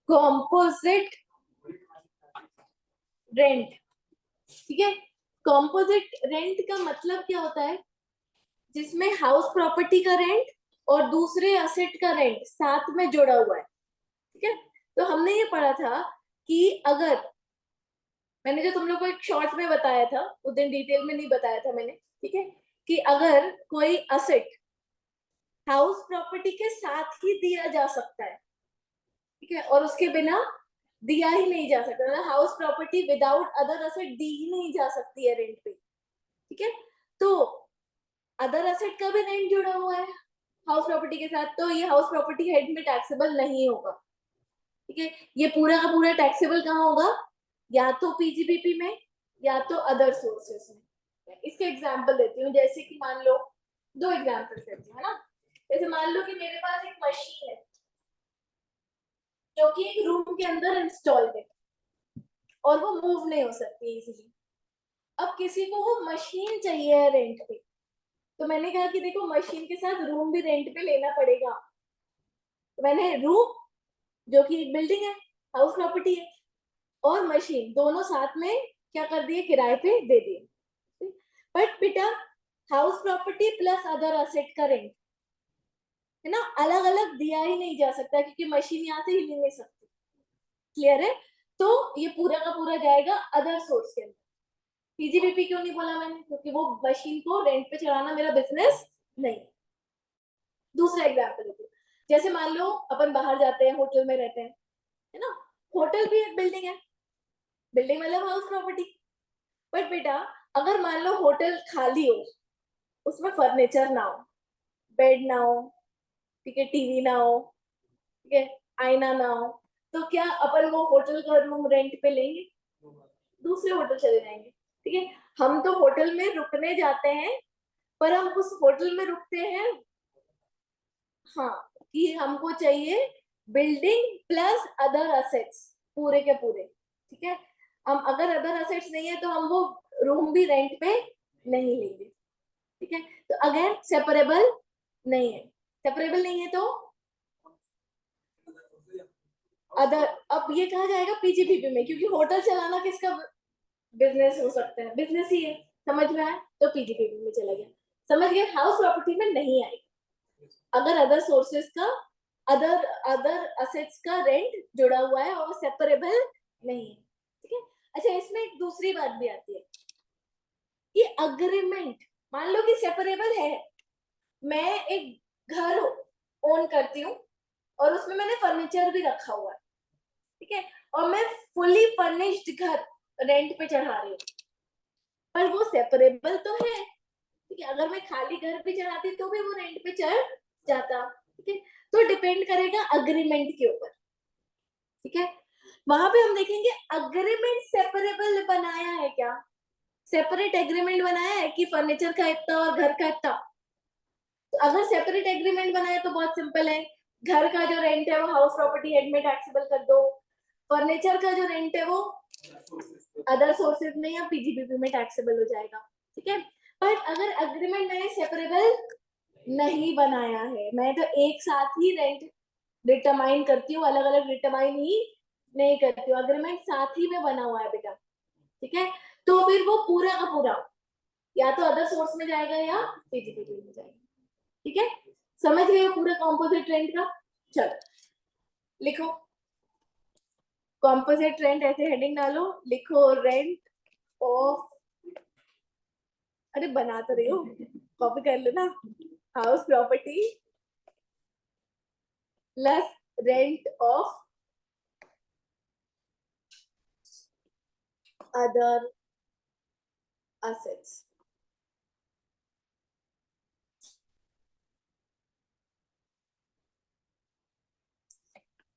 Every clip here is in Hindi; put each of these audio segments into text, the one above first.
कॉम्पोजिट रेंट, ठीक है। कॉम्पोजिट रेंट का मतलब क्या होता है, जिसमें हाउस प्रॉपर्टी का रेंट और दूसरे असेट का रेंट साथ में जुड़ा हुआ है, ठीक है। तो हमने ये पढ़ा था कि अगर, मैंने जो तुम लोग को एक शॉर्ट में बताया था, उस दिन डिटेल में नहीं बताया था मैंने, ठीक है, कि अगर कोई असेट हाउस प्रॉपर्टी के साथ ही दिया जा सकता है, ठीक है, और उसके बिना दिया ही नहीं जा सकता, मतलब house property without other asset दी ही नहीं जा सकती है रेंट पे, ठीक है। तो अदर असेट का भी रेंट जुड़ा हुआ है हाउस प्रॉपर्टी के साथ, तो ये हाउस प्रॉपर्टी हेड में टैक्सेबल नहीं होगा, ठीक है। ये पूरा का पूरा टैक्सेबल कहाँ होगा, या तो पीजीबीपी में या तो अदर सोर्सेस में। इसके एग्जांपल देती हूँ, जैसे कि मान लो, दो एग्जांपल देती हूँ, है ना। जैसे मान लो कि मेरे पास एक मशीन है जो कि एक रूम के अंदर इंस्टॉल्ड है और वो मूव नहीं हो सकती इजीली। अब किसी को वो मशीन चाहिए रेंट पे, तो मैंने कहा कि देखो मशीन के साथ रूम भी रेंट पे लेना पड़ेगा, तो मैंने रूम, जो कि एक बिल्डिंग है, हाउस प्रॉपर्टी है, और मशीन दोनों साथ में क्या कर दिए, किराए पे दे दिए। बट बेटा house property plus other asset का रेंट, है ना, अलग अलग दिया ही नहीं जा सकता क्योंकि मशीन यहाँ से हिल नहीं सकती, क्लियर है। तो ये पूरा का पूरा जाएगा अदर सोर्स के अंदर। पीजीबीपी क्यों नहीं बोला मैंने, क्योंकि वो मशीन को रेंट पे चढ़ाना मेरा बिजनेस नहीं। दूसरा एग्जाम्पल देती हूँ, जैसे मान लो अपन बाहर जाते हैं, होटल में रहते हैं, है ना, होटल भी एक बिल्डिंग है, बिल्डिंग मतलब हाउस प्रॉपर्टी। बट बेटा अगर मान लो होटल खाली हो, उसमें फर्नीचर ना हो, बेड ना हो, ठीक है, टीवी ना हो, ठीक है, आईना ना हो, तो क्या अपन वो होटल का रूम रेंट पे लेंगे, दूसरे होटल चले जाएंगे, ठीक है। हम तो होटल में रुकने जाते हैं, पर हम उस होटल में रुकते हैं, हाँ, कि हमको चाहिए बिल्डिंग प्लस अदर असेट्स पूरे के पूरे, ठीक है। हम अगर अदर असेट्स नहीं है तो हम वो रूम भी रेंट पे नहीं लेंगे, ठीक है। तो अगेन सेपरेबल नहीं है, सेपरेबल नहीं है तो अदर, अब ये कहा जाएगा पीजीबीपी में, क्योंकि होटल चलाना किसका बिजनेस हो सकता है, बिजनेस ही है, समझ में आया, तो पीजीबीपी में चला गया। समझ गए, हाउस प्रॉपर्टी में नहीं आएगा अगर अदर सोर्सेस का, अदर अदर असेट्स का रेंट जुड़ा हुआ है और सेपरेबल नहीं है, ठीक है। अच्छा, इसमें एक दूसरी बात भी आती है कि अग्रीमेंट, मान लो कि सेपरेबल है, मैं एक घर ओन करती हूँ और उसमें मैंने फर्नीचर भी रखा हुआ है, ठीक है, और मैं फुली फर्निश्ड घर रेंट पे चढ़ा रही हूँ, पर वो सेपरेबल तो है, ठीक है। अगर मैं खाली घर पे चढ़ाती तो भी वो रेंट पे चढ़ जाता, ठीक है। तो डिपेंड करेगा अग्रीमेंट के ऊपर, ठीक है। वहां पे हम देखेंगे अग्रीमेंट सेपरेबल बनाया है क्या, सेपरेट एग्रीमेंट बनाया है कि फर्नीचर का इतना और घर का इतना। तो अगर सेपरेट एग्रीमेंट बनाया तो बहुत सिंपल है, घर का जो रेंट है वो हाउस प्रॉपर्टी हेड में टैक्सेबल कर दो, फर्नीचर का जो रेंट है वो अदर सोर्सेज में या पीजीबीपी में टैक्सेबल हो जाएगा, ठीक है। बट अगर अग्रीमेंट मैंने सेपरेबल नहीं बनाया है, मैं तो एक साथ ही रेंट डिटरमाइन करती हूँ, अलग अलग डिटरमाइन ही नहीं करती हूँ, अग्रीमेंट साथ ही में बना हुआ है बेटा, ठीक है। तो फिर वो पूरा का पूरा या तो अदर सोर्स में जाएगा या पीजीबीपी में जाएगा, ठीक है। समझ गए हो पूरा कॉम्पोजिट रेंट का। चलो लिखो, कॉम्पोजिट रेंट ऐसे हेडिंग डालो, लिखो रेंट ऑफ, अरे बना तो रही हो, कॉपी कर लो ना, house property plus rent of other assets।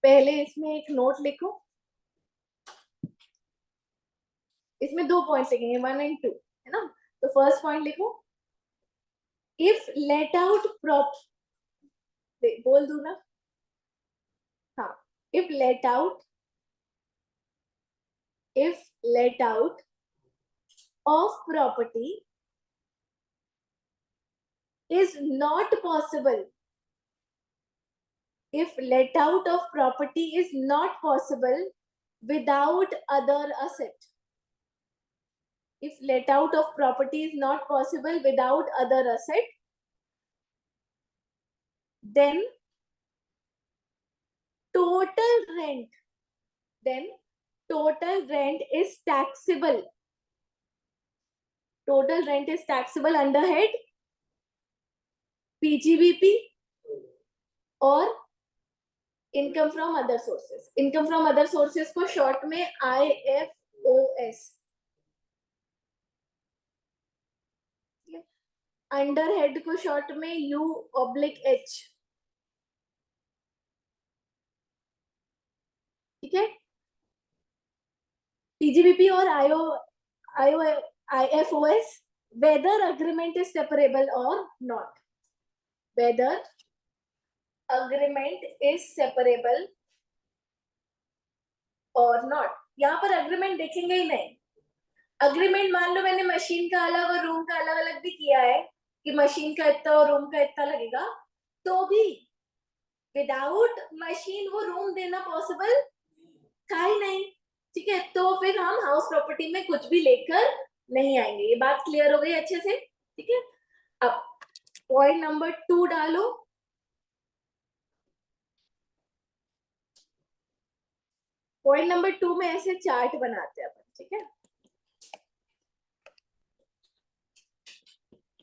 पहले इसमें एक नोट लिखो, इसमें दो पॉइंट लिखेंगे, 1 और 2, है ना। तो फर्स्ट पॉइंट लिखो, इफ लेट आउट प्रॉप, बोल दू ना, हाँ, if let out of property is not possible, if let out of property is not possible without other asset. If let out of property is not possible without other asset, then total rent, then total rent is taxable. Total rent is taxable under head PGBP और income from other sources. Income from other sources को शॉर्ट में IFOS. अंडर हेड को शॉर्ट में U/H. ठीक है. PGBP और IFOS, whether agreement is separable or not. Whether agreement is separable or not. यहाँ पर अग्रीमेंट देखेंगे ही नहीं. अग्रीमेंट मान लो मैंने मशीन का अलग और रूम का अलग अलग भी किया है कि मशीन का इतना और रूम का इतना लगेगा, तो भी विदाउट मशीन वो रूम देना पॉसिबल था ही नहीं. ठीक है. तो फिर हम हाउस प्रॉपर्टी में कुछ भी लेकर नहीं आएंगे. ये बात क्लियर हो गई अच्छे से. ठीक है. अब पॉइंट नंबर 2 डालो. पॉइंट नंबर 2 में ऐसे चार्ट बनाते हैं अपन. ठीक है.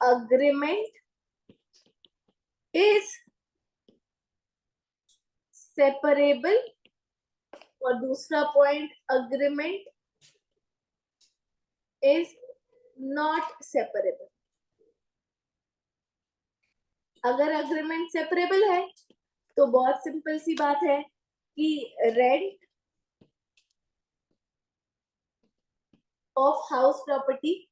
अग्रीमेंट इज सेपरेबल और दूसरा point agreement is not separable. अगर अग्रीमेंट सेपरेबल है तो बहुत सिंपल सी बात है कि रेंट ऑफ हाउस प्रॉपर्टी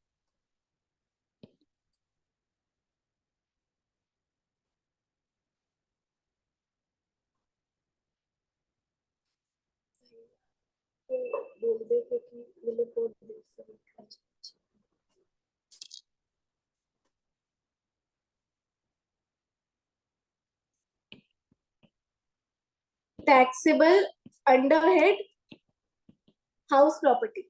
बोल दे कि taxable under head house property,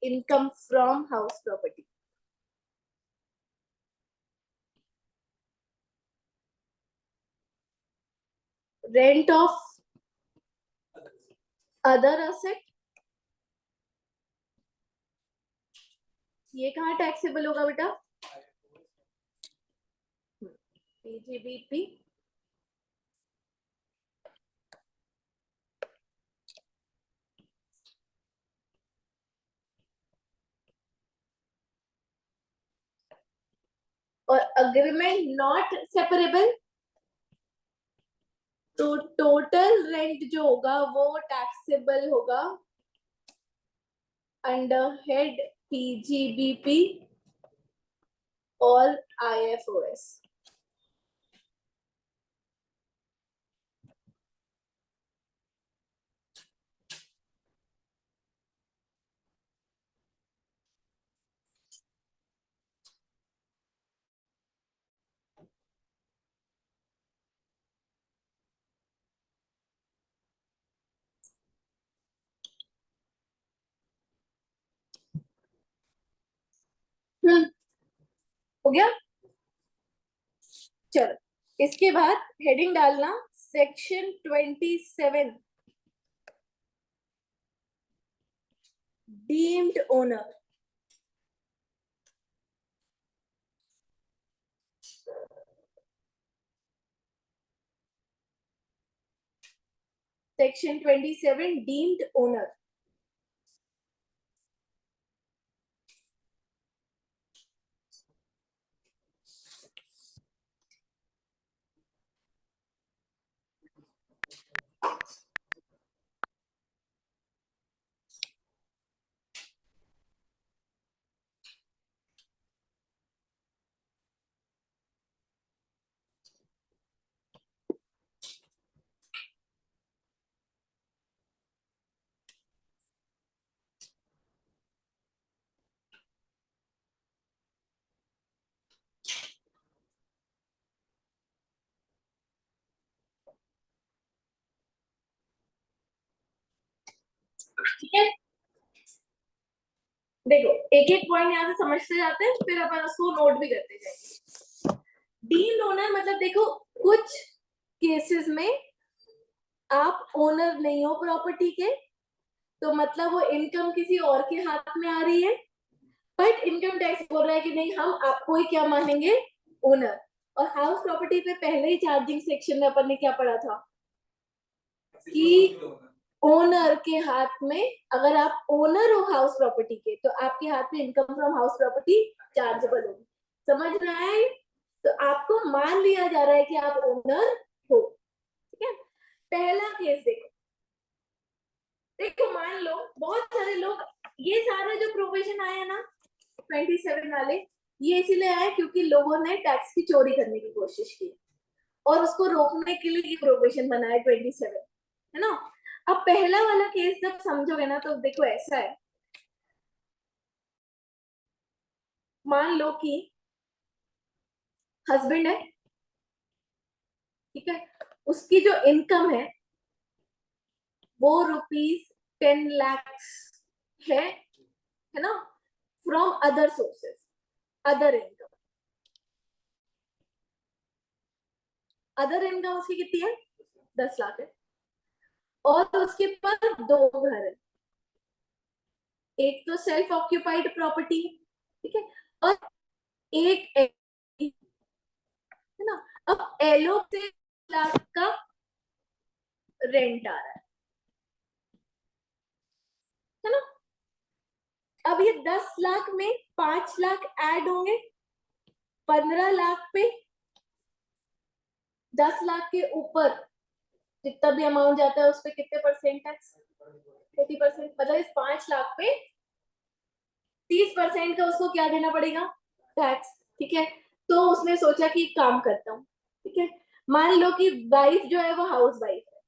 income from house property. Rent of other asset, ये कहाँ टैक्सेबल होगा बेटा? PGBP और अग्रीमेंट नॉट सेपरेबल, तो टोटल रेंट जो होगा वो टैक्सेबल होगा अंडर हेड PGBP और IFOS. हो गया. चलो इसके बाद हेडिंग डालना section 27 deemed owner. Section 27 deemed owner. ठीक है, देखो एक एक पॉइंट यहाँ से समझते जाते हैं, फिर अपन उसको नोट भी करते जाएंगे। डीम्ड ओनर मतलब देखो, कुछ केसेस में आप ओनर नहीं हो प्रॉपर्टी के, तो मतलब वो इनकम किसी और के हाथ में आ रही है, बट इनकम टैक्स बोल रहा है कि नहीं, हम आपको ही क्या मानेंगे, ओनर। और हाउस प्रॉपर्टी पे पहले ही चार्जिंग सेक्शन में अपन ने क्या पढ़ा था कि ओनर के हाथ में, अगर आप ओनर हो हाउस प्रॉपर्टी के, तो आपके हाथ में income from house property chargeable होगी। समझ रहा है? तो आपको मान लिया जा रहा है कि आप ओनर हो। ठीक है, पहला केस देखो, देखो मान लो बहुत सारे लोग, ये सारे जो प्रोविजन आए हैं ना 27 वाले, ये इसीलिए आए क्योंकि लोगों ने टैक्स की चोरी करने की कोशिश की, और उसको रोकने के लिए ये प्रोविजन बनाया 27, है ना। अब पहला वाला केस जब समझोगे ना, तो देखो ऐसा है, मान लो कि हस्बैंड है, ठीक है, उसकी जो इनकम वो ₹10 लाख है ना, from other sources, other income. Other income उसकी कितनी है, 10 लाख है, और उसके पास 2 घर है, एक तो सेल्फ ऑक्यूपाइड प्रॉपर्टी, ठीक है, और एक है ना। अब एलओ से लाख का रेंट आ रहा है ना। अब ये 10 लाख में 5 लाख ऐड होंगे, 15 लाख पे 10 लाख के ऊपर जितना भी अमाउंट जाता है उस पर कितने परसेंट टैक्स, 30%। मतलब इस 5 लाख पे 30% का उसको क्या देना पड़ेगा, टैक्स। ठीक है, तो उसने सोचा कि काम करता हूँ, ठीक है, मान लो कि वाइफ जो है वो हाउस वाइफ है,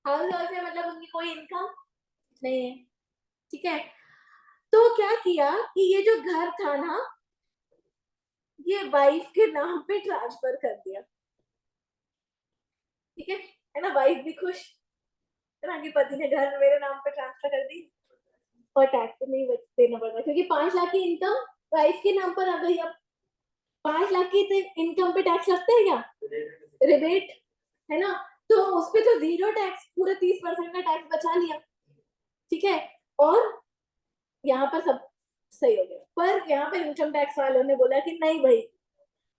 हाउस वाइफ है मतलब उनकी कोई इनकम नहीं है, ठीक है। तो क्या किया कि ये जो घर था ना, ये वाइफ के नाम पे ट्रांसफर कर दिया, ठीक है ना, वाइफ भी खुश है ना कि पति ने घर मेरे नाम पे ट्रांसफर कर दी, और टैक्स नहीं देना पड़ रहा, क्योंकि 5 लाख की इनकम वाइफ के नाम पर आ गई। अब 5 लाख की इनकम पे टैक्स लगता है क्या, रिबेट, है ना, तो उस पे तो 0 टैक्स, पूरे 30% का टैक्स बचा लिया, ठीक है। और यहाँ पर सब सही हो गया, पर यहाँ पे इनकम टैक्स वालों ने बोला कि नहीं भाई,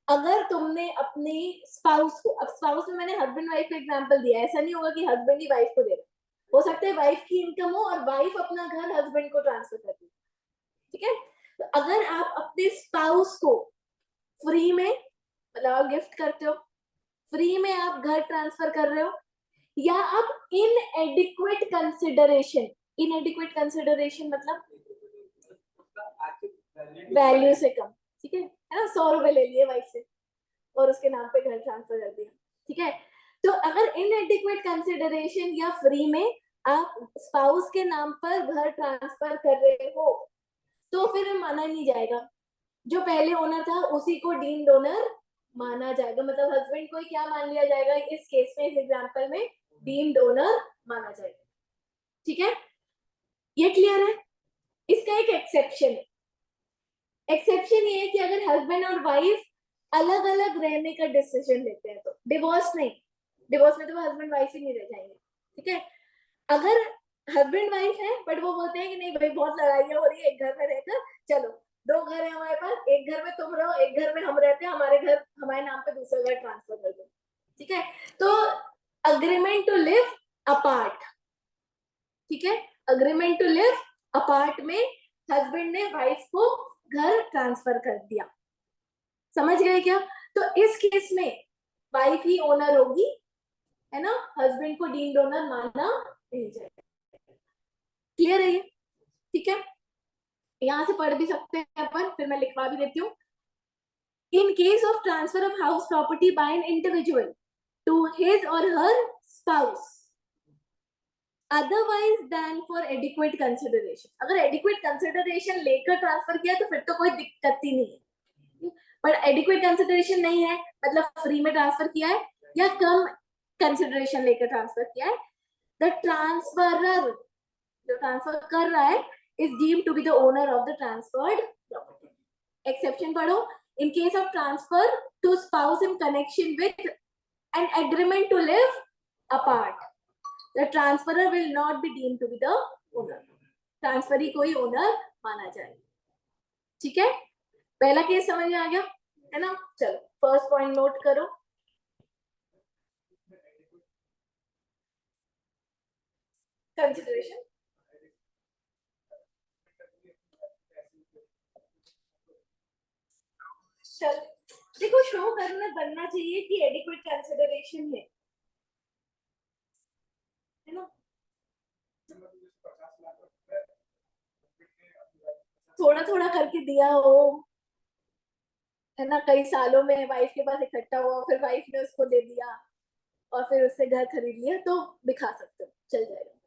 अगर तुमने अपनी स्पाउस को, अब स्पाउस में मैंने हस्बैंड वाइफ का एग्जांपल दिया, ऐसा नहीं होगा कि हस्बैंड ही वाइफ को दे रहा, हो सकता है वाइफ की इनकम हो और वाइफ अपना घर हस्बैंड को ट्रांसफर कर दे, ठीक है। तो अगर आप अपने स्पाउस को फ्री में, मतलब आप गिफ्ट करते हो, फ्री में आप घर ट्रांसफर कर रहे हो, या आप इनएडिक्वेट कंसिडरेशन, इनएडिक्वेट कंसिडरेशन मतलब वैल्यू से कम, ठीक है ना, 100 रुपए ले लिए वाइफ से और उसके नाम पे घर ट्रांसफर कर दिया, ठीक है। तो अगर इनएडिक्वेट कंसिडरेशन या फ्री में आप स्पाउस के नाम पर घर ट्रांसफर कर रहे हो, तो फिर माना नहीं जाएगा, जो पहले ओनर था उसी को डीम्ड ओनर माना जाएगा, मतलब हस्बैंड को ही क्या मान लिया जाएगा इस केस में, इस एग्जांपल में डीम्ड ओनर माना जाएगा, ठीक है। ये क्लियर है? इसका एक एक्सेप्शन है, एक्सेप्शन ये है कि अगर हस्बैंड और वाइफ अलग अलग रहने का डिसीजन लेते हैं, तो डिवोर्स नहीं, डिवोर्स में तो हस्बैंड वाइफ ही नहीं रह जाएंगे, ठीक है। अगर हस्बैंड वाइफ है बट वो बोलते हैं कि नहीं भाई बहुत लड़ाइयाँ हो रही है एक घर में रहकर, चलो 2 घर है हमारे पास, एक घर में तुम रहो, एक घर में हम रहते हैं, हमारे घर हमारे नाम पे दूसरा घर ट्रांसफर कर दो, ठीक है। तो अग्रीमेंट टू लिव अपार्ट, ठीक है, अग्रीमेंट टू लिव अपार्ट में हस्बैंड ने वाइफ को घर ट्रांसफर कर दिया, समझ गए क्या। तो इस केस में वाइफ ही ओनर होगी, है ना, हस्बैंड को डीम्ड ओनर माना नहीं जाएगा, क्लियर है ये, ठीक है। यहां से पढ़ भी सकते हैं अपन, फिर मैं लिखवा भी देती हूँ। In case of transfer of house property by an individual to his और her spouse otherwise than for adequate consideration, अगर एडिक्वेट कंसिडरेशन लेकर ट्रांसफर किया तो फिर तो कोई दिक्कत ही नहीं है, पर एडिक्वेट कंसिडरेशन नहीं है, मतलब फ्री में ट्रांसफर किया है या कम कंसिडरेशन लेकर ट्रांसफर किया है, द ट्रांसफरर, जो ट्रांसफर कर रहा है, is deemed to be the owner of the transferred property. Exception पढ़ो। In case of transfer to spouse in connection with an agreement to live apart, the transferor will not be deemed to be the owner. Transferee कोई ओनर माना जाए। ठीक है, पहला केस समझ में आ गया है ना। चलो फर्स्ट पॉइंट नोट करो। कंसिडरेशन, चलो देखो, शो करना बनना चाहिए कि एडिक्वेट कंसिडरेशन है ना। थोड़ा थोड़ा करके दिया हो, है ना, कई सालों में वाइफ के पास इकट्ठा हुआ, फिर वाइफ ने उसको दे दिया और फिर उससे घर खरीद लिया, तो दिखा सकते हो, चल जाएगा।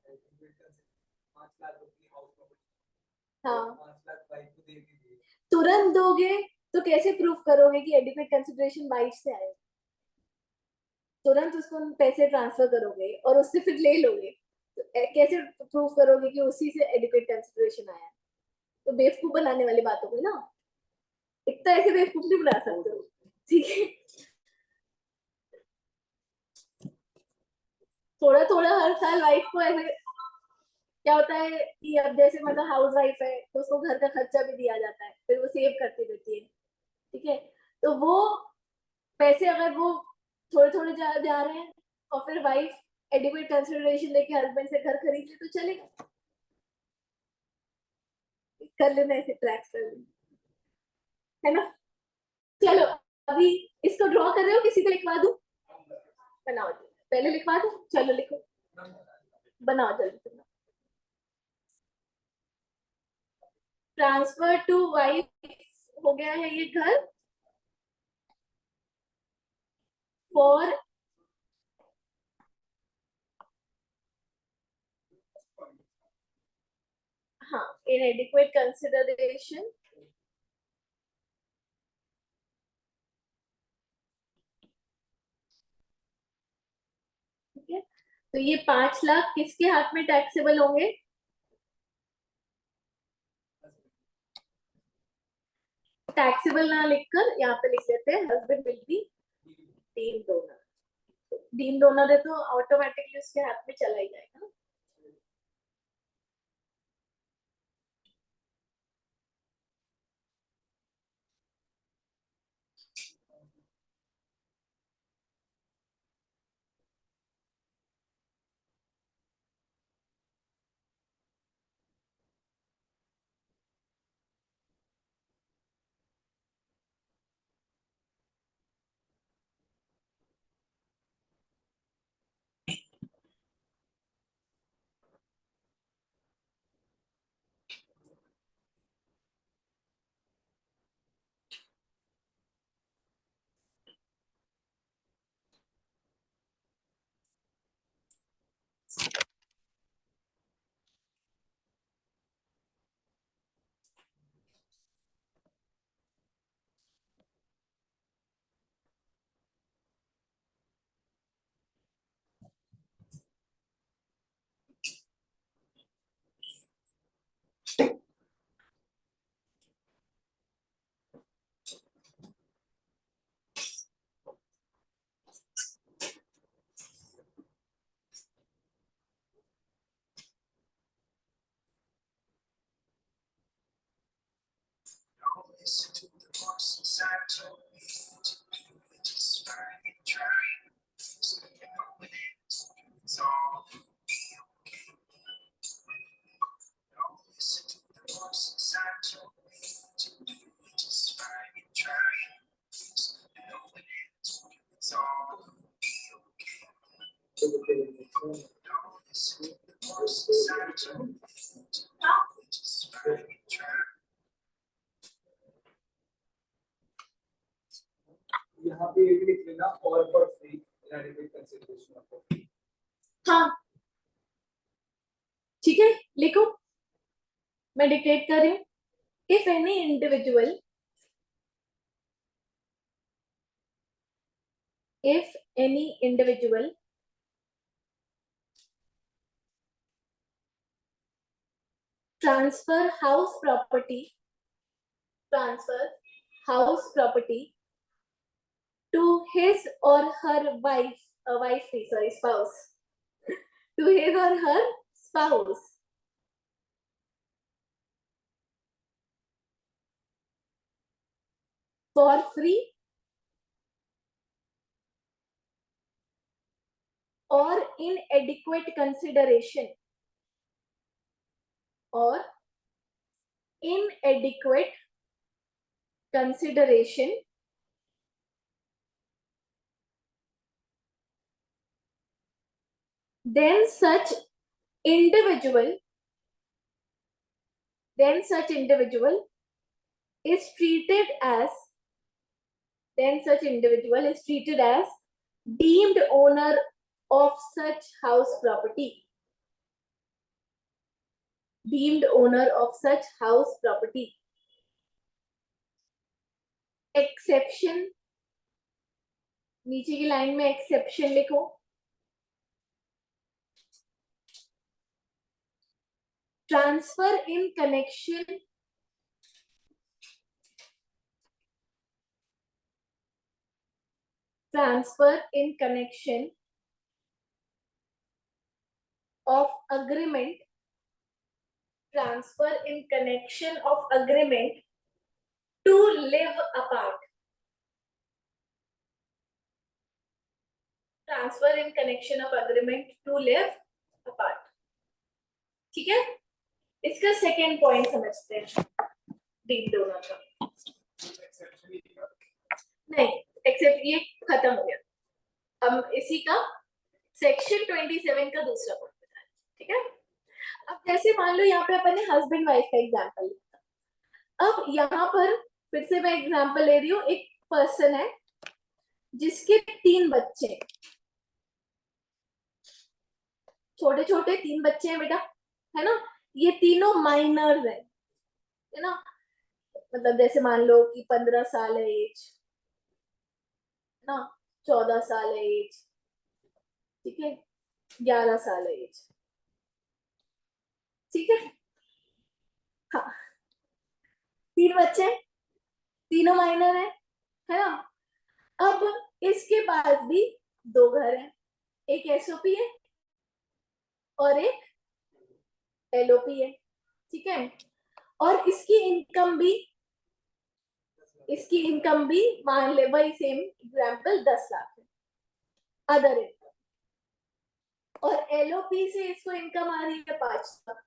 हाँ, तुरंत दोगे तो कैसे प्रूफ करोगे कि एडिक्वेट कंसिडरेशन वाइफ से आए? तुरंत उसको पैसे ट्रांसफर करोगे और उससे फिर ले लोगे, तो कैसे प्रूफ करोगे कि उसी से एडिक्वेट कंसिडरेशन आया? तो बेवकूफ बनाने वाली बात होगी ना, इतना ऐसे बेवकूफ नहीं बना सकते हो। ठीक है, थोड़ा थोड़ा हर साल वाइफ को ऐसे, क्या होता है कि अब जैसे मतलब हाउस वाइफ है तो उसको घर का खर्चा भी दिया जाता है, फिर वो सेव करती रहती है। ठीक है, तो वो पैसे अगर वो थोड़े थोड़े जा रहे हैं और फिर वाइफ एडिक्वेट कंसिडरेशन लेके हस्बैंड से घर खरीद ले, तो चलेगा, कर लेना, ऐसे ट्रैक्स कर लेना, है ना। चलो अभी इसको ड्रॉ कर रहे हो, किसी को लिखवा दूं? बनाओ जी। पहले लिखवा दो, चलो लिखो, बनाओ जल्दी। ट्रांसफर टू वाइफ हो गया है ये घर फॉर, हाँ, inadequate consideration, ठीक है। तो ये 5 लाख किसके हाथ में टैक्सेबल होंगे? टैक्सेबल ना लिखकर यहाँ पे लिख देते हैं husband will be deemed owner. Deemed owner है तो ऑटोमेटिकली उसके हाथ में चला ही जाएगा ना। यहाँ पे ये भी लिख लेना, और for free inadequate consideration of, हाँ ठीक है, लिखो, मैं डिक्टेट कर रही हूँ। If any individual, if any individual transfer house property to his or her spouse, to his or her spouse for free or inadequate consideration, then such individual is treated as deemed owner of such house property. Exception, नीचे की लाइन में एक्सेप्शन लिखो. Transfer in connection of agreement to live apart. ठीक है, इसका सेकेंड पॉइंट समझते हैं डीप डोनर का. नहीं, एक्सेप्ट ये खत्म हो गया. अब इसी का सेक्शन 27 का दूसरा पॉइंट बताया. ठीक है, अब जैसे मान लो यहाँ पे अपन ने हस्बैंड वाइफ का एग्जांपल लिया. अब यहाँ पर फिर से मैं एग्जांपल ले रही हूँ. एक पर्सन है जिसके 3 बच्चे, छोटे छोटे 3 बच्चे हैं बेटा, है ना. ये तीनों माइनर्स है ना. मतलब जैसे मान लो कि 15 साल है एज, ना 14 साल है एज, ठीक है, 11 साल है एज. ठीक है, हाँ, 3 बच्चे, तीनों माइनर है ना. अब इसके बाद भी 2 घर हैं, एक एसओपी है और एक एलओपी है. ठीक है, और इसकी इनकम भी मान ले भाई सेम एग्जांपल 10 लाख है अदर इनकम, और एलओपी से इसको इनकम आ रही है 5 लाख,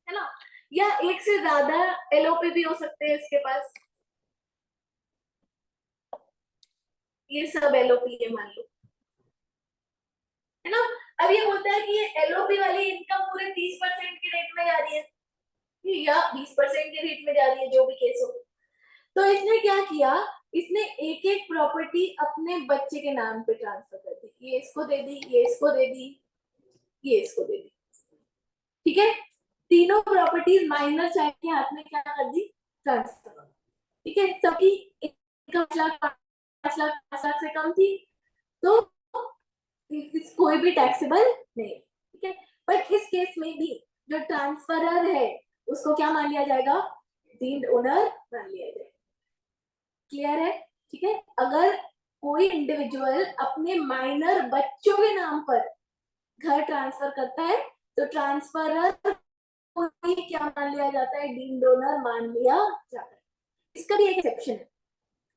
है ना. या एक से ज्यादा एलओपी भी हो सकते हैं इसके पास. ये सब एलओपी है मान लो, है ना. अब ये होता है कि ये एलओपी वाली इनकम पूरे 30% के रेट में जा रही है या 20% के रेट में जा रही है, जो भी केस हो. तो इसने क्या किया, इसने एक एक प्रॉपर्टी अपने बच्चे के नाम पे ट्रांसफर कर दी. ये इसको दे दी, ये इसको दे दी, ये इसको दे दी. ठीक है, तीनों प्रॉपर्टीज माइनर चाइल्ड के हाथ में क्या कर दी, ट्रांसफर. ठीक है, सबकी इनकम 5 लाख से कम थी, तो कोई भी टैक्सेबल नहीं. ठीक है, बट इस केस में भी जो ट्रांसफरर है उसको क्या मान लिया जाएगा, डीम्ड ओनर मान लिया जाएगा. क्लियर है. ठीक है, अगर कोई इंडिविजुअल अपने माइनर बच्चों के नाम पर घर ट्रांसफर करता है तो ट्रांसफरर को क्या मान लिया जाता है, डीम्ड ओनर मान लिया जाता है. इसका भी एक एक्सेप्शन है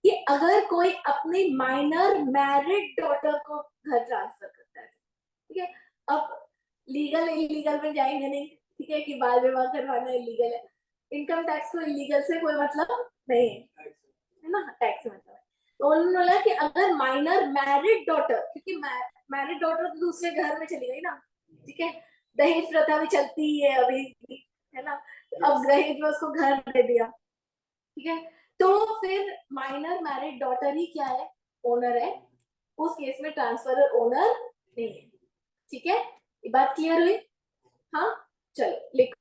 कि अगर कोई अपनी माइनर मैरिड डॉटर को घर ट्रांसफर करता है. ठीक है, अब लीगल इलीगल में जाएंगे नहीं. ठीक है, कि बाल विवाह करवाना इलीगल है. इनकम टैक्स को इलीगल से कोई मतलब नहीं है ना, टैक्स मतलब है. तो उन्होंने बोला कि अगर माइनर मैरिड डॉटर, क्योंकि मैरिड डॉटर तो दूसरे घर में चली गई ना. ठीक है, दहेज प्रथा भी चलती ही है अभी, है ना. अब दहेज में उसको घर दे दिया. ठीक है, तो फिर माइनर मैरिड डॉटर ही क्या है, ओनर है. उस केस में ट्रांसफरर ओनर नहीं है. ठीक है, ये बात क्लियर हुई. हाँ, चलो लिखो.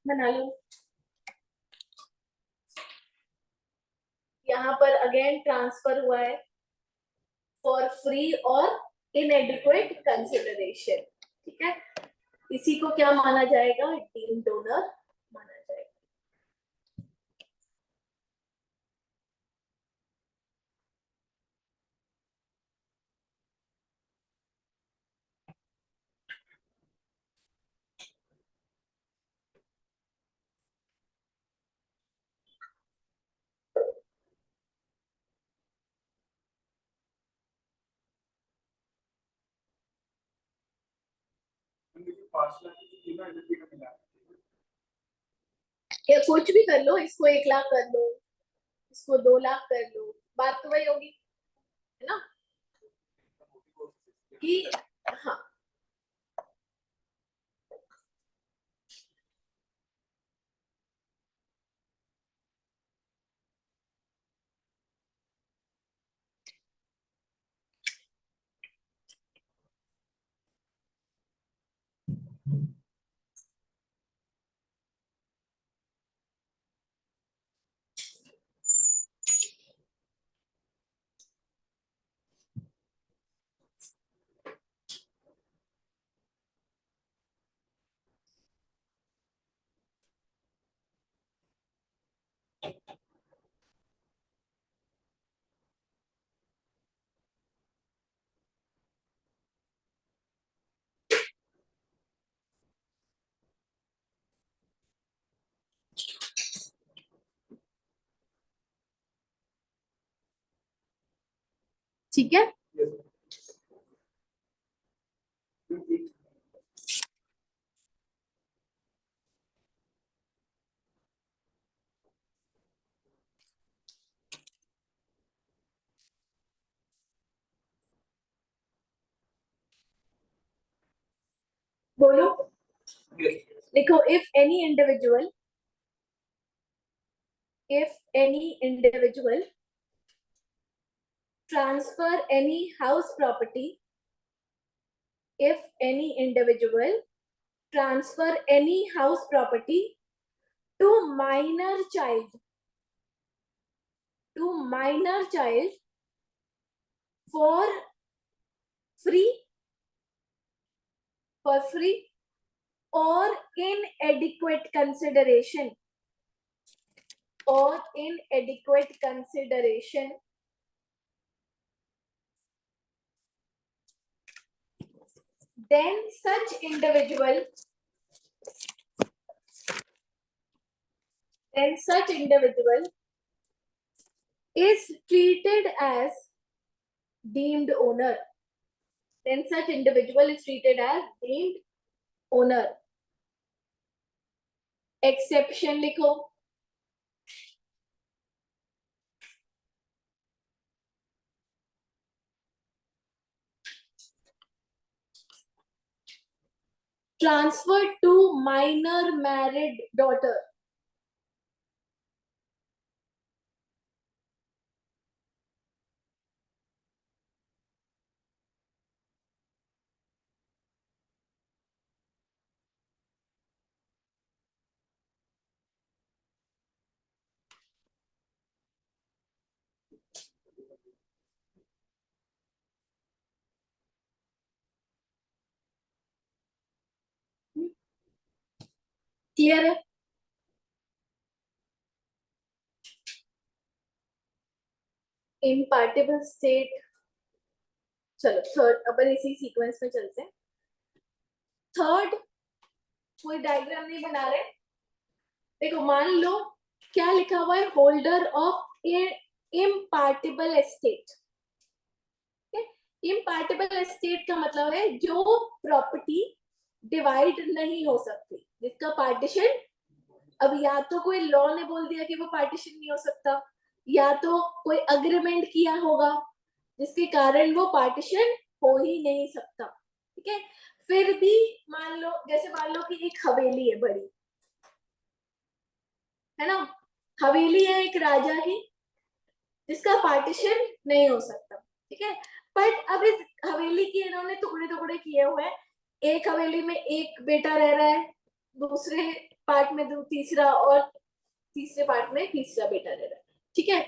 बना लो. यहाँ पर अगेन ट्रांसफर हुआ है फॉर फ्री और इनएडिक्वेट कंसिडरेशन, ठीक है, इसी को क्या माना जाएगा, डीम्ड डोनर माना जाएगा। मुझे 5 लाख की कीमत एनर्जी का मिला या कुछ भी कर लो, इसको 1 लाख कर लो, इसको 2 लाख कर लो, बात तो वही होगी, है ना, कि हाँ ठीक है। बोलो, देखो, if any individual transfer any house property, if any individual transfer any house property to minor child, for free, or inadequate consideration, then such individual is treated as deemed owner. Then such individual is treated as deemed owner. Exception लिखो, transferred to minor married daughter. Clear है? इम्पार्टेबल स्टेट, चलो थर्ड, अपन इसी सीक्वेंस में चलते हैं। थर्ड, कोई डायग्राम नहीं बना रहे, देखो मान लो क्या लिखा हुआ है, holder of impartible estate. इम्पार्टेबल estate का मतलब है जो प्रॉपर्टी डिवाइड नहीं हो सकती, जिसका पार्टीशन, अब या तो कोई लॉ ने बोल दिया कि वो पार्टीशन नहीं हो सकता, या तो कोई अग्रीमेंट किया होगा जिसके कारण वो पार्टीशन हो ही नहीं सकता, ठीक है। फिर भी मान लो, जैसे मान लो कि एक हवेली है बड़ी, है ना, हवेली है एक राजा की, जिसका पार्टीशन नहीं हो सकता, ठीक है। बट अब इस हवेली के इन्होंने टुकड़े टुकड़े किए हुए हैं, एक हवेली में एक बेटा रह रहा है, दूसरे पार्ट में तीसरा, और तीसरे पार्ट में तीसरा बेटा रह रहा है, ठीक है,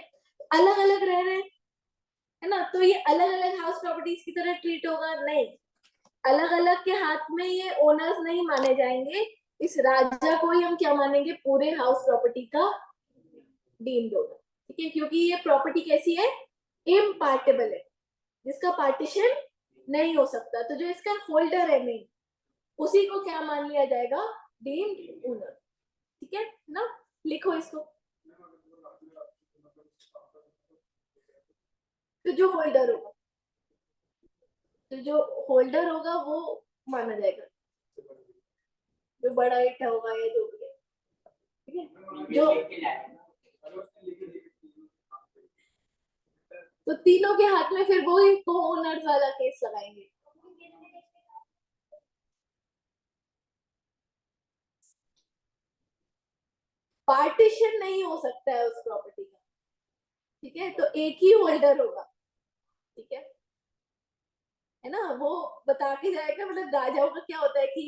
अलग अलग रह रहे हैं। है ना, तो ये अलग अलग हाउस प्रॉपर्टीज की तरह ट्रीट होगा नहीं, अलग अलग के हाथ में ये ओनर्स नहीं माने जाएंगे, इस राजा को ही हम क्या मानेंगे, पूरे हाउस प्रॉपर्टी का डीम्ड ओनर, ठीक है, क्योंकि ये प्रॉपर्टी कैसी है, इम्पार्टेबल है, जिसका पार्टीशन नहीं हो सकता, तो जो इसका होल्डर है मेन, उसी को क्या मान लिया जाएगा, डीम्ड ओनर, ठीक है ना, लिखो इसको। तो जो होल्डर होगा, तो जो होल्डर होगा वो माना जाएगा, जो बड़ा ईटा होगा या जो भी है, ठीक है, जो तो तीनों के हाथ में फिर वो ही को ओनर्स वाला केस लगाएंगे। पार्टीशन नहीं हो सकता है उस प्रॉपर्टी का, ठीक है, तो एक ही होल्डर होगा, ठीक है ना, वो बता के जाएगा, मतलब राजाओं का क्या होता है कि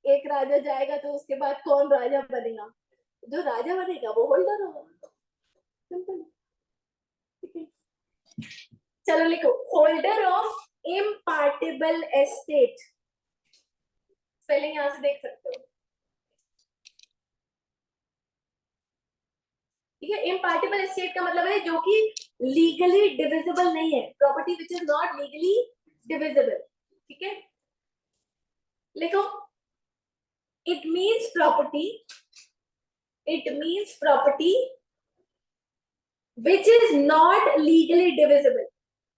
एक राजा जाएगा तो उसके बाद कौन राजा बनेगा, जो राजा बनेगा वो होल्डर होगा, सिंपल, ठीक है। चलो लिखो, holder of impartible estate, spelling यहां से देख सकते हो, ठीक है, इम्पार्टेबल एस्टेट का मतलब है जो कि लीगली डिविजिबल नहीं है, property which is not legally divisible, ठीक है, लिखो, it means property, it means property which is not legally divisible,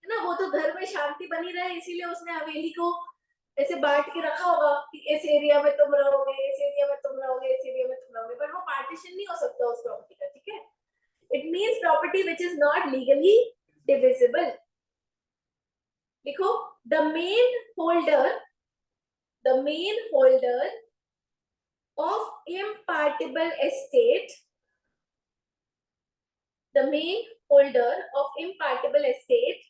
है ना, वो तो घर में शांति बनी रहे इसीलिए उसने हवेली को ऐसे बांट के रखा होगा कि इस एरिया में तुम रहोगे, इस एरिया में तुम रहोगे, इस एरिया में तुम रहोगे, पर वो पार्टीशन नहीं हो सकता उस प्रॉपर्टी का, ठीक है, it means property which is not legally divisible, लिखो, the main holder, the main holder of impartible estate, the main holder of impartible estate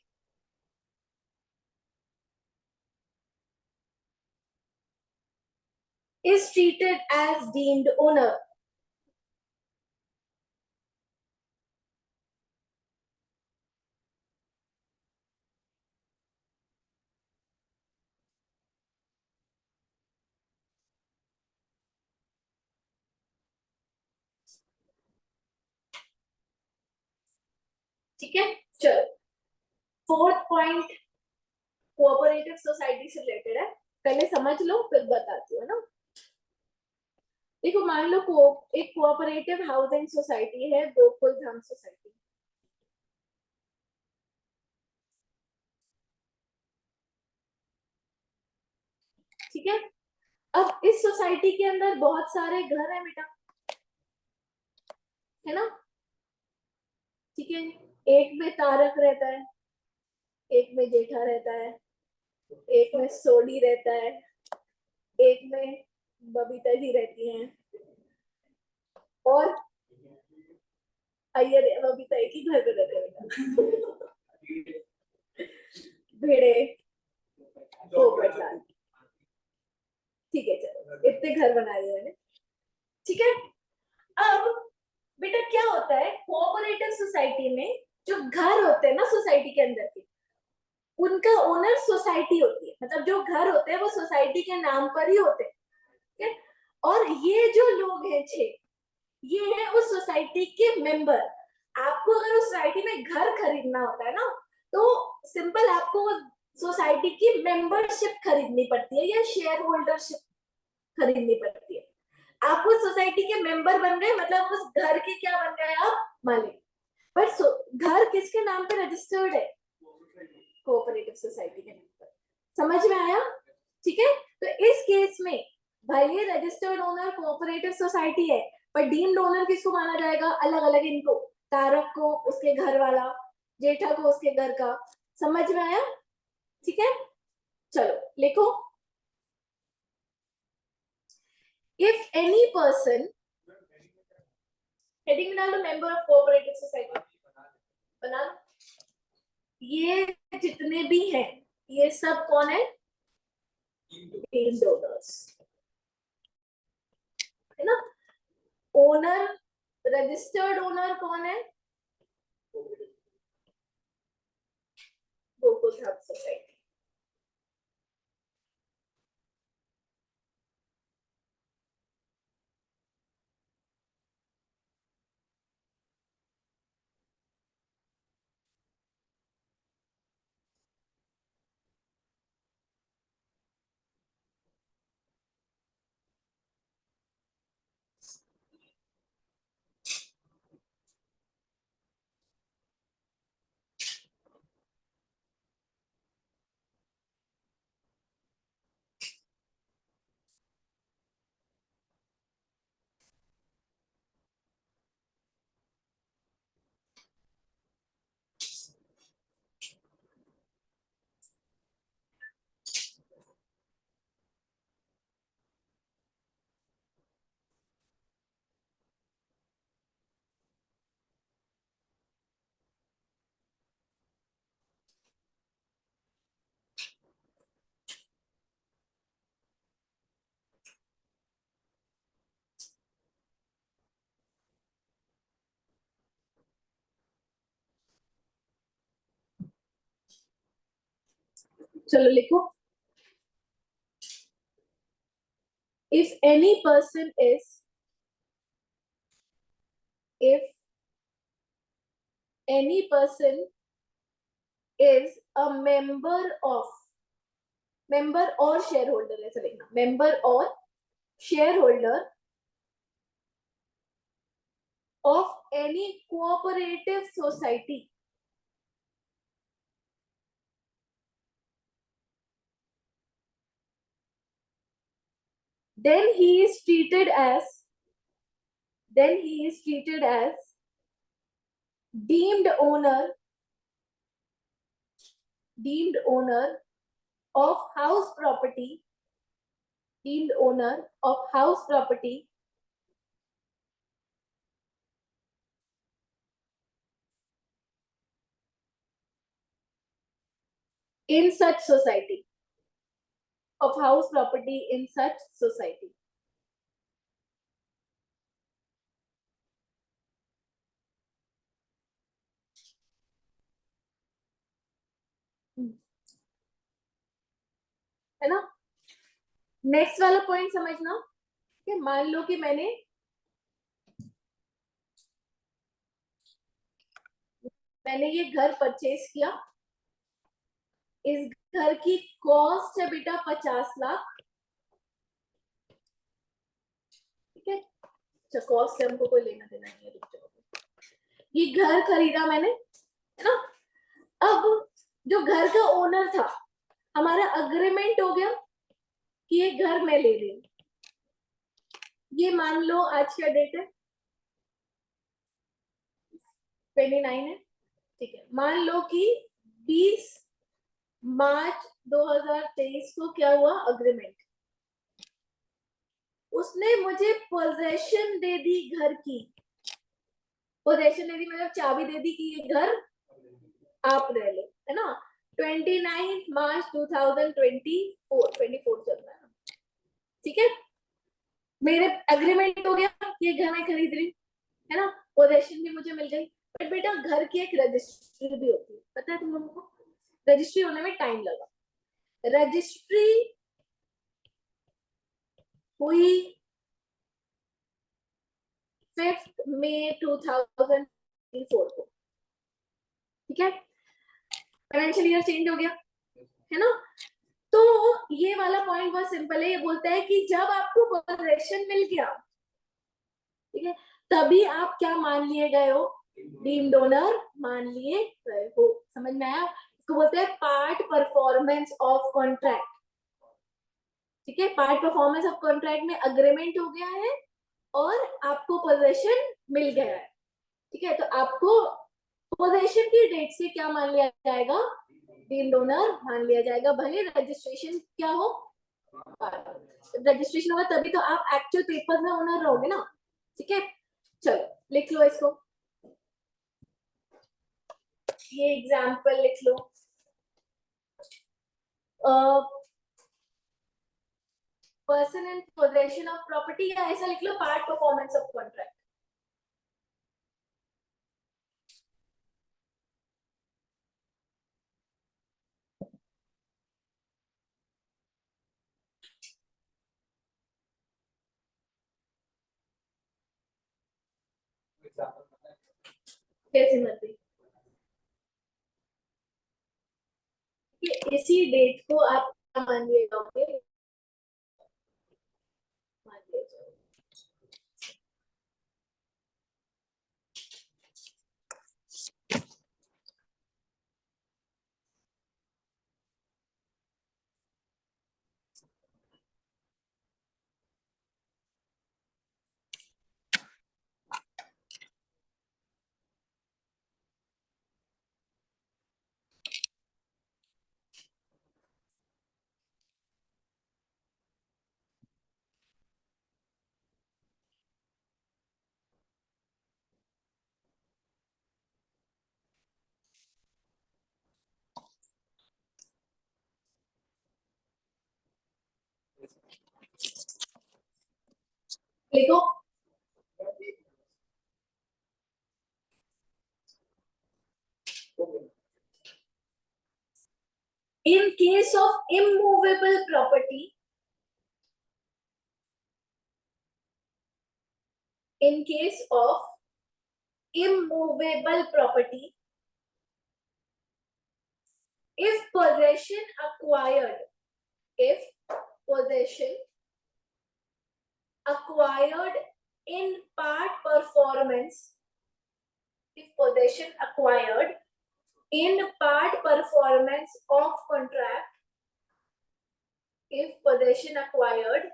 is treated as deemed owner, ठीक है। चलो, फोर्थ पॉइंट कोऑपरेटिव सोसाइटी से रिलेटेड है, पहले समझ लो फिर बताती हूँ ना। देखो, मान लो एक कोऑपरेटिव हाउसिंग सोसाइटी है, गोकुल धाम सोसाइटी, ठीक है, अब इस सोसाइटी के अंदर बहुत सारे घर है बेटा, है ना, ठीक है, एक में तारक रहता है, एक में जेठा रहता है, एक में सोडी रहता है, एक में बबीता जी रहती हैं, और अय्यर बबीता एक ही घर पे रहते हैं, भेड़े, पोपटलाल, ठीक है, चलो इतने घर बनाए हुए हैं, ठीक है। अब बेटा क्या होता है, कोऑपरेटिव सोसाइटी में जो घर होते हैं ना सोसाइटी के अंदर के, उनका ओनर सोसाइटी होती है, मतलब जो घर होते हैं वो सोसाइटी के नाम पर ही होते हैं, ठीक है, और ये जो लोग हैं छह, ये है उस सोसाइटी के मेंबर। आपको अगर उस सोसाइटी में घर खरीदना होता है ना, तो सिंपल आपको वो सोसाइटी की मेंबरशिप खरीदनी पड़ती है या शेयर होल्डरशिप खरीदनी पड़ती है, आप उस सोसाइटी के मेंबर बन गए, मतलब उस घर के क्या बन गए आप, मालिक, पर घर किसके नाम पे रजिस्टर्ड है, कोऑपरेटिव सोसाइटी के नाम पर, समझ में आया, ठीक है, तो इस केस में भाई ये रजिस्टर्ड ओनर कोऑपरेटिव सोसाइटी है, पर डीम्ड ओनर किसको माना जाएगा, अलग अलग इनको, तारक को उसके घर वाला, जेठा को उसके घर का, समझ में आया, ठीक है, चलो लिखो, इफ एनी पर्सन, हेडिंग डाल दो, मेंबर ऑफ कोऑपरेटिव सोसाइटी बना लो, ये जितने भी हैं ये सब कौन है, डीम्ड ओनर्स, है ना, ओनर, रजिस्टर्ड ओनर कौन है, would have society. चलो लिखो. If any person is, if any person is a member of, member or shareholder ऐसा लिखना, member or shareholder of any cooperative society, then he is treated as, then he is treated as deemed owner, deemed owner of house property, deemed owner of house property in such society, of house property in such society. है ना. नेक्स्ट वाला पॉइंट समझना कि मान लो कि मैंने ये घर परचेज किया, इस घर की कॉस्ट है बेटा 50 लाख. ठीक है, अच्छा कॉस्ट से हमको कोई लेना देना नहीं है, रुक जाओ. ये घर खरीदा मैंने, है ना. अब जो घर का ओनर था, हमारा अग्रीमेंट हो गया कि ये घर मैं ले रही हूँ. ये मान लो आज क्या डेट है, 29 है. ठीक है, मान लो कि 20 मार्च 2023 को क्या हुआ, अग्रीमेंट. उसने मुझे पोजेशन दे दी घर की, पोजेशन दे दी मतलब चाबी दे दी कि ये घर आप रह लो, है ना. 29 मार्च 2024 चल रहा है. ठीक है, मेरे एग्रीमेंट हो गया, ये घर मैं खरीद रही, है ना. पोजेशन भी मुझे मिल गई. बट बेटा घर की एक रजिस्ट्री भी होती है, पता है तुम लोगों को. रजिस्ट्री होने में टाइम लगा. रजिस्ट्री हुई 5 मई 2024 को. ठीक है, फाइनेंशियल ईयर चेंज हो गया, है ना. तो ये वाला पॉइंट बहुत सिंपल है. ये बोलता है कि जब आपको पोजेशन मिल गया, ठीक है, तभी आप क्या मान लिए गए हो, डीम्ड ओनर मान लिए गए हो. समझ में आया. इसको बोलते हैं पार्ट परफॉर्मेंस ऑफ कॉन्ट्रैक्ट. ठीक है, पार्ट परफॉर्मेंस ऑफ कॉन्ट्रैक्ट में अग्रीमेंट हो गया है और आपको पोजेशन मिल गया है. ठीक है, तो आपको पोजेशन की डेट से क्या मान लिया जाएगा, डीम्ड ओनर मान लिया जाएगा. भले रजिस्ट्रेशन क्या हो, रजिस्ट्रेशन होगा तभी तो आप एक्चुअल पेपर में ओनर रहोगे ना. ठीक है, चलो लिख लो इसको, ये एग्जाम्पल लिख लो. Person in possession of property, या ऐसा लिख लो पार्ट परफॉर्मेंस ऑफ कॉन्ट्रैक्ट. कैसे मत कि इसी डेट को आप मान लिए जाओगे, मान लिए जाओगे। लिखो, in case of immovable property, in case of immovable property, if possession acquired, if possession acquired in part performance, if possession acquired in part performance of contract, if possession acquired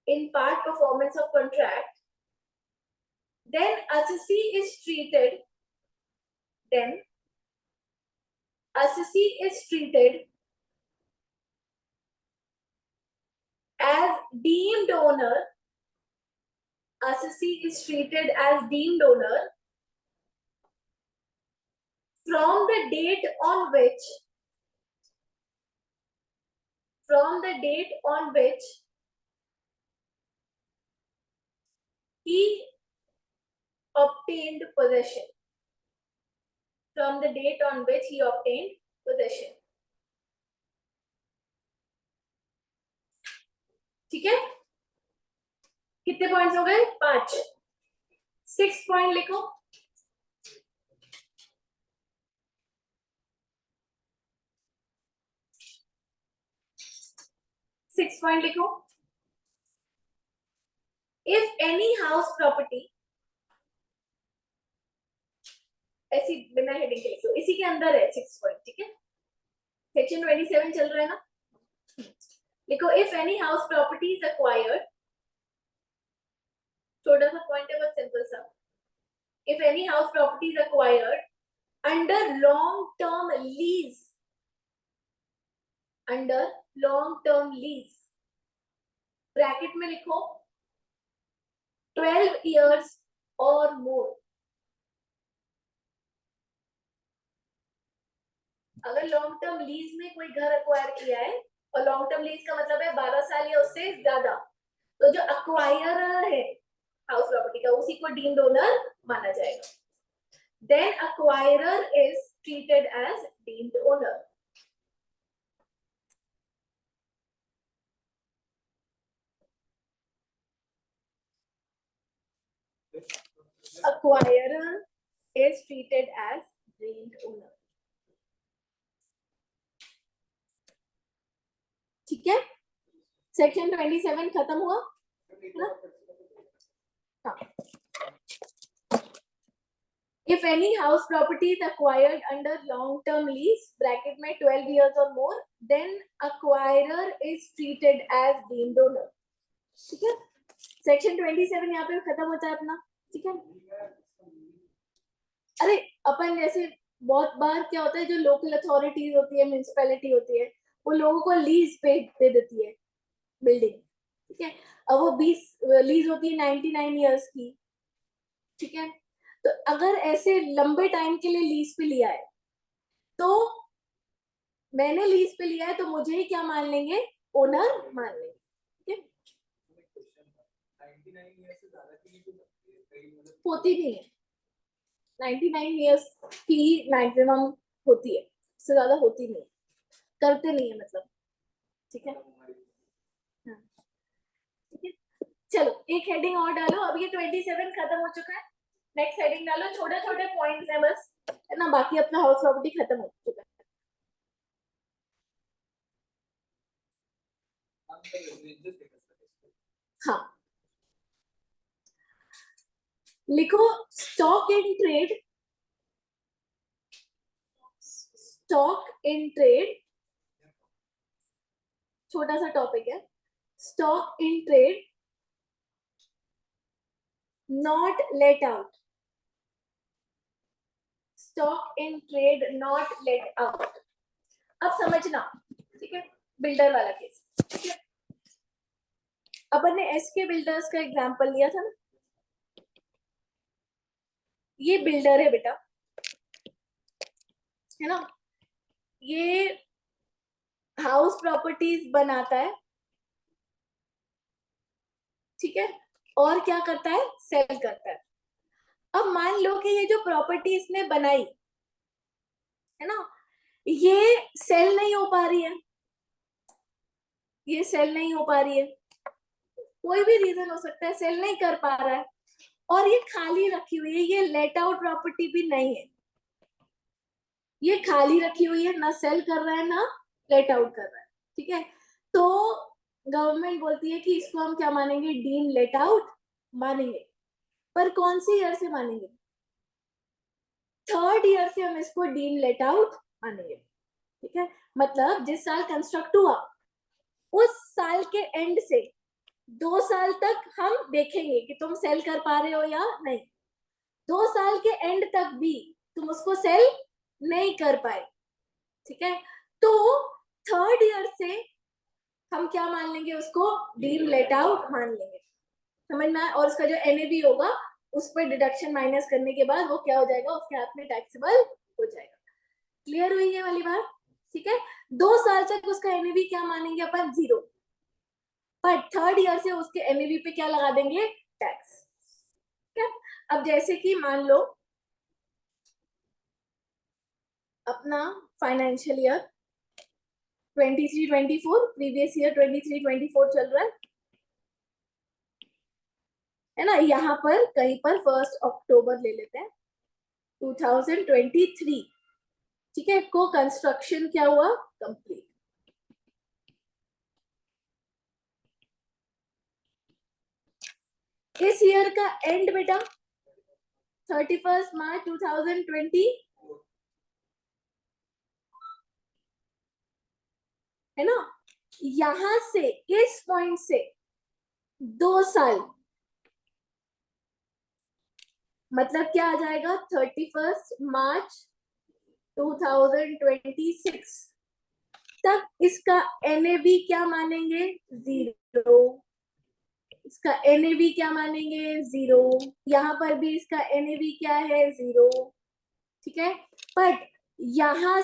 in part performance of contract, then assessee is treated, then assessee is treated as deemed owner, assessee is treated as deemed owner from the date on which, from the date on which he obtained possession, from the date on which he obtained possession. ठीक है, कितने पॉइंट्स हो गए? 5। 6 पॉइंट लिखो। सिक्स पॉइंट लिखो। इफ एनी हाउस प्रॉपर्टी, ऐसी बिना हेडिंग के लिखो, इसी के अंदर है 6 पॉइंट, ठीक है। सेक्शन 27 चल रहा है ना, लिखो if any house property is acquired, छोटा सा पॉइंट है, बहुत सिंपल सा। If any house property is acquired under long term lease, under long term lease, bracket में लिखो 12 years or more। अगर लॉन्ग टर्म लीज में कोई घर अक्वायर किया है, और लॉन्ग टर्म लीज का मतलब है 12 साल या उससे ज्यादा, तो जो अक्वायर है हाउस प्रॉपर्टी का, उसी को डीम्ड ओनर माना जाएगा। Then acquirer is treated as deemed owner. Acquirer is treated as deemed owner। ठीक है, सेक्शन 27 खत्म हुआ ना? हाँ। If any house property is acquired under long-term lease (bracket में 12 years or more), then acquirer is treated as deemed owner। ठीक है, सेक्शन 27 यहाँ पे खत्म होता है अपना, ठीक है। अरे अपन जैसे बहुत बार क्या होता है, जो लोकल अथॉरिटीज होती है, म्यूनिसिपैलिटी होती है, वो लोगों को लीज पे दे देती है बिल्डिंग, ठीक है। अब वो 20 लीज होती है 99 ईयर्स की, ठीक है। तो अगर ऐसे लंबे टाइम के लिए लीज पे लिया है, तो मैंने लीज पे लिया है, तो मुझे ही क्या मान लेंगे? ओनर मान लेंगे, ठीक है। 99 years से ज्यादा की नहीं हो सकती है, कई मतलब होती नहीं है, 99 ईयर्स की मैक्सिमम होती है, उससे ज्यादा होती नहीं है, करते नहीं है मतलब, ठीक है। हाँ, ठीक है, चलो एक हेडिंग और डालो। अब ये 27 खत्म हो चुका है, नेक्स्ट हेडिंग डालो, छोटे छोटे पॉइंट्स हैं बस, है ना, बाकी अपना हाउस प्रॉपर्टी खत्म हो चुका है। हाँ, लिखो stock in trade, stock in trade, छोटा सा टॉपिक है, stock in trade not let out, stock in trade not let out. अब समझना, ठीक है, बिल्डर वाला केस, ठीक है, अपन ने एसके बिल्डर्स का एग्जांपल लिया था ना, ये बिल्डर है बेटा, है ना, ये हाउस प्रॉपर्टीज बनाता है, ठीक है, और क्या करता है, सेल करता है। अब मान लो कि ये जो प्रॉपर्टी इसने बनाई है ना, ये सेल नहीं हो पा रही है, ये सेल नहीं हो पा रही है, कोई भी रीजन हो सकता है, सेल नहीं कर पा रहा है, और ये खाली रखी हुई है, ये लेट आउट प्रॉपर्टी भी नहीं है, ये खाली रखी हुई है, ना सेल कर रहा है ना लेट आउट कर रहा है, ठीक है, तो गवर्नमेंट बोलती है कि इसको हम क्या मानेंगे, डीम लेट आउट मानेंगे, पर कौन सी ईयर से मानेंगे, थर्ड ईयर से हम इसको डीम लेट आउट मानेंगे, ठीक है, मतलब जिस साल कंस्ट्रक्ट हुआ उस साल के एंड से 2 साल तक हम देखेंगे कि तुम सेल कर पा रहे हो या नहीं, 2 साल के एंड तक भी तुम उसको सेल नहीं कर पाए, ठीक है, तो थर्ड ईयर से हम क्या मान लेंगे, उसको डीम लेट आउट मान लेंगे, समझ में आया, और उसका जो एनएबी होगा उस पर डिडक्शन माइनस करने के बाद वो क्या हो जाएगा, उसके हाथ में टैक्सेबल हो जाएगा। क्लियर हुई ये वाली बात, ठीक है, 2 साल तक उसका एनएबी क्या मानेंगे अपन, 0, पर थर्ड ईयर से उसके एनएबी पे क्या लगा देंगे, टैक्स, ठीक है। अब जैसे कि मान लो अपना फाइनेंशियल ईयर 23-24, प्रीवियस ईयर 23-24 चल रहा है ना, यहाँ पर कहीं पर 1 अक्टूबर ले लेते हैं 2023, ठीक है, को कंस्ट्रक्शन क्या हुआ, कंप्लीट, इस ईयर का एंड बेटा 31 मार्च 2020, है ना, यहां से इस पॉइंट से 2 साल, मतलब क्या आ जाएगा, 31 मार्च 2026 तक इसका एनएबी क्या मानेंगे, 0, इसका एनएबी क्या मानेंगे, 0, यहाँ पर भी इसका एनएबी क्या है, 0, ठीक है, बट यहां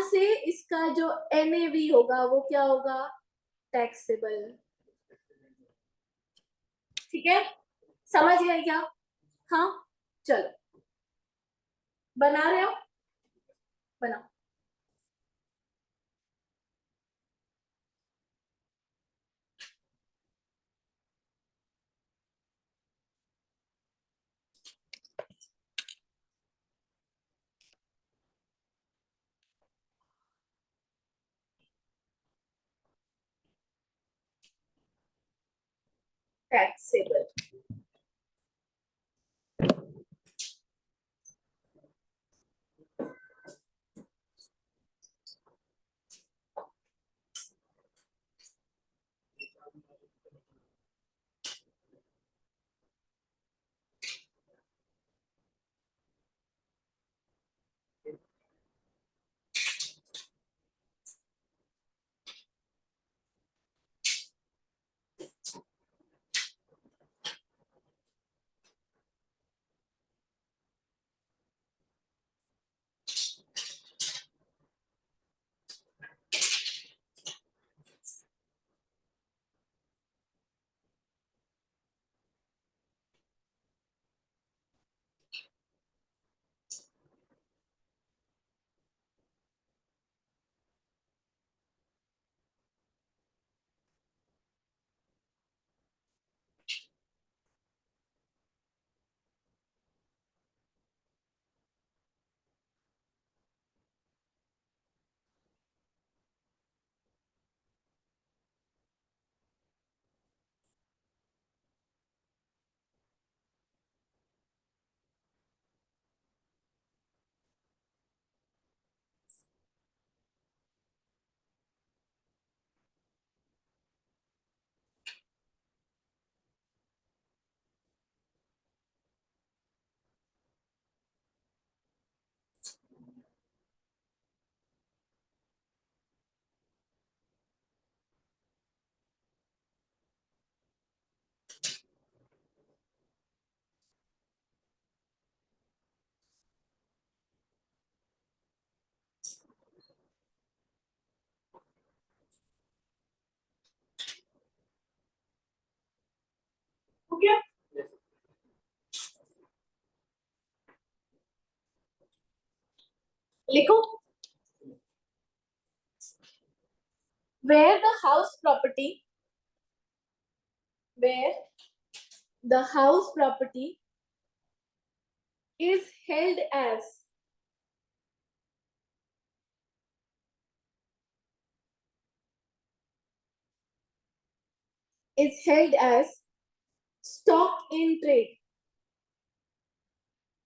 से इसका जो एनएवी होगा वो क्या होगा, टैक्सेबल, ठीक है, समझ गए क्या, हाँ, चलो बना रहे हो, बनाओ, टैक्सेबल, लिखो, where the house property, where the house property is held as stock in trade,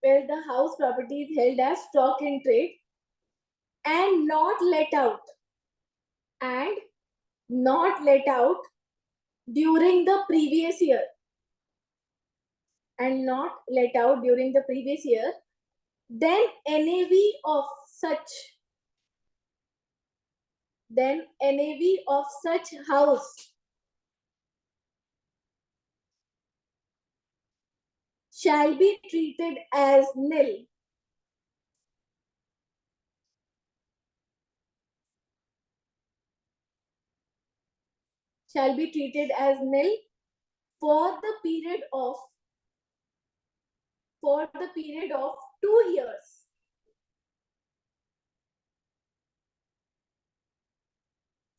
where the house property is held as stock in trade and not let out, and not let out during the previous year, and not let out during the previous year, then NAV of such, then NAV of such house shall be treated as nil, shall be treated as nil for the period of 2 years,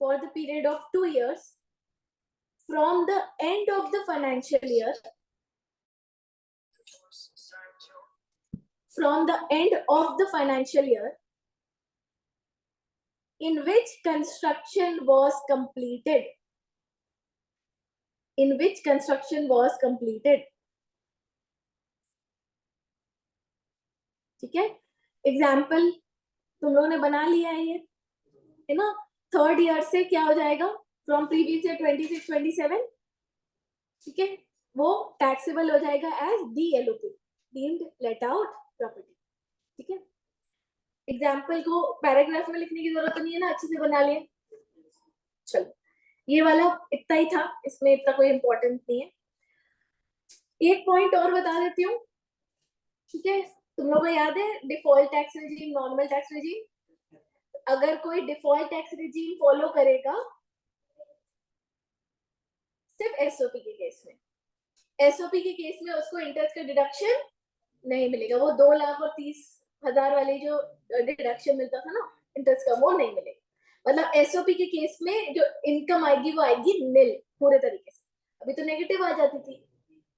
for the period of 2 years from the end of the financial year, from the end of the financial year in which construction was completed, in which construction was completed. ठीक है, एग्जाम्पल तुम लोगों ने बना लिया है ना, थर्ड ईयर से क्या हो जाएगा, फ्रॉम प्रीवियस ईयर 26 27, ठीक है, वो टैक्सेबल हो जाएगा as DLOP, deemed let out property, ठीक है। एग्जाम्पल को पैराग्राफ में लिखने की जरूरत नहीं है ना, अच्छे से बना लिए। चलो ये वाला इतना ही था, इसमें इतना कोई इंपॉर्टेंट नहीं है। एक पॉइंट और बता देती हूँ, ठीक है, तुम लोगों को याद है default tax regime, normal tax regime, अगर कोई डिफॉल्ट टैक्स रेजीम फॉलो करेगा सिर्फ एसओपी के केस में, एसओपी के केस में उसको इंटरेस्ट का डिडक्शन नहीं मिलेगा, वो 2,30,000 वाली जो डिडक्शन मिलता था ना इंटरेस्ट का, वो नहीं मिलेगा। मतलब एसओपी के केस में जो इनकम आएगी वो आएगी निल पूरे तरीके से, अभी तो नेगेटिव आ जाती थी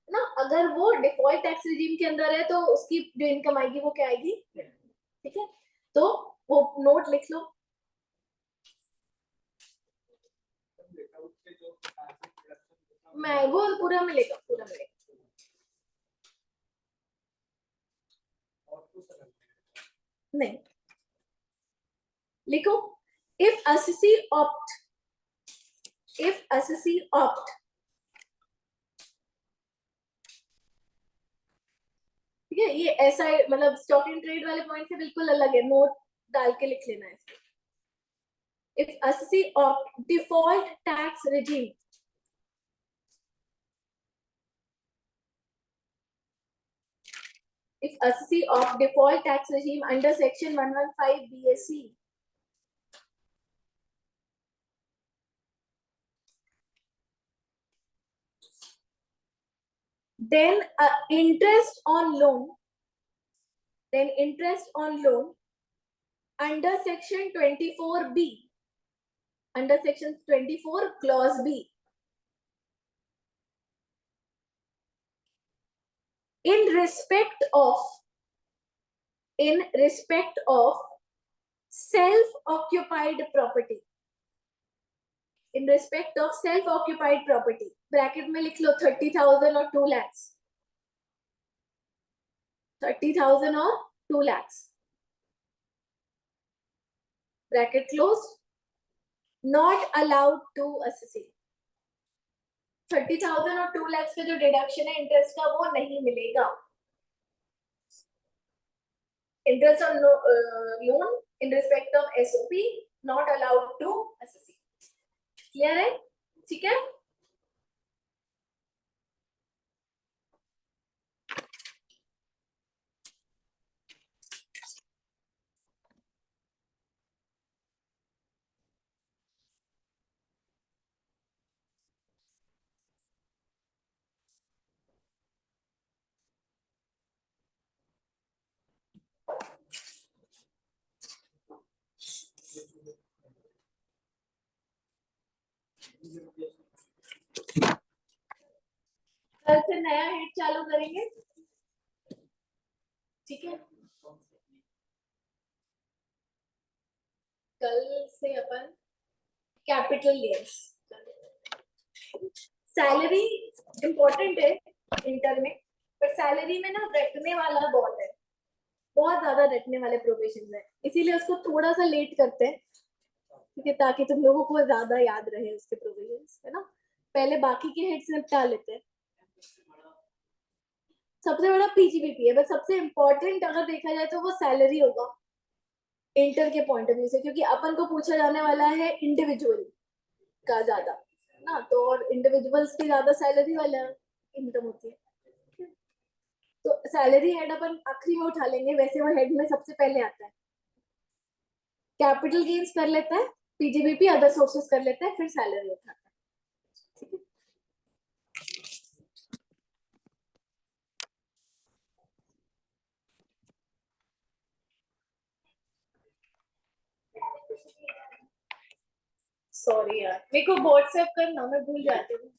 ना, अगर वो डिफॉल्ट टैक्स रिजीम के अंदर है तो उसकी जो इनकम आएगी वो क्या आएगी, ठीक है, तो वो नोट लिख लो। मैं वो पूरा मिलेगा, पूरा मिलेगा, नहीं लिखो, if assessee opt, if assessee opt, ठीक है, ये ऐसा मतलब स्टॉक इन ट्रेड वाले पॉइंट से बिल्कुल अलग है, नोट डाल के लिख लेना है। if assessee opt default tax regime, if assessee opt default tax regime under section 115 BAC, then interest on loan, then interest on loan under section 24B, under section 24 clause B, in respect of self-occupied property, in respect of self-occupied property, bracket में लिख लो 30,000 और 2 lakhs, 30,000 और 2 lakhs, bracket close, not allowed to assessee, 30,000 और 2 lakhs का जो डिडक्शन है इंटरेस्ट का वो नहीं मिलेगा, interest on loan in respect of SOP not allowed to assessee, clear है, ठीक है। चालू करेंगे, ठीक है। कल से अपन कैपिटल गेन्स, सैलरी इंपॉर्टेंट है इंटर में, पर सैलरी में ना रटने वाला बहुत है, बहुत ज्यादा रटने वाले प्रोविजन है, इसीलिए उसको थोड़ा सा लेट करते हैं, ठीक है, ताकि तुम लोगों को ज्यादा याद रहे उसके प्रोविजंस, है ना। पहले बाकी के हेड्स निपटा लेते हैं। सबसे बड़ा पीजीबीपी है, बस सबसे इम्पोर्टेंट अगर देखा जाए तो वो सैलरी होगा इंटर के पॉइंट ऑफ व्यू से, क्योंकि अपन को पूछा जाने वाला है इंडिविजुअल का ज्यादा ना, तो और इंडिविजुअल्स की ज्यादा सैलरी वाला इनकम होती है, तो सैलरी हेड अपन आखिरी में उठा लेंगे, वैसे वो हेड में सबसे पहले आता है। कैपिटल गेन्स कर लेता है, पीजीबीपी अदर सोर्सेस कर लेता है, फिर सैलरी उठाता है, ठीक है। सॉरी यार, मेरे को व्हाट्सएप करना, मैं भूल जाती हूँ।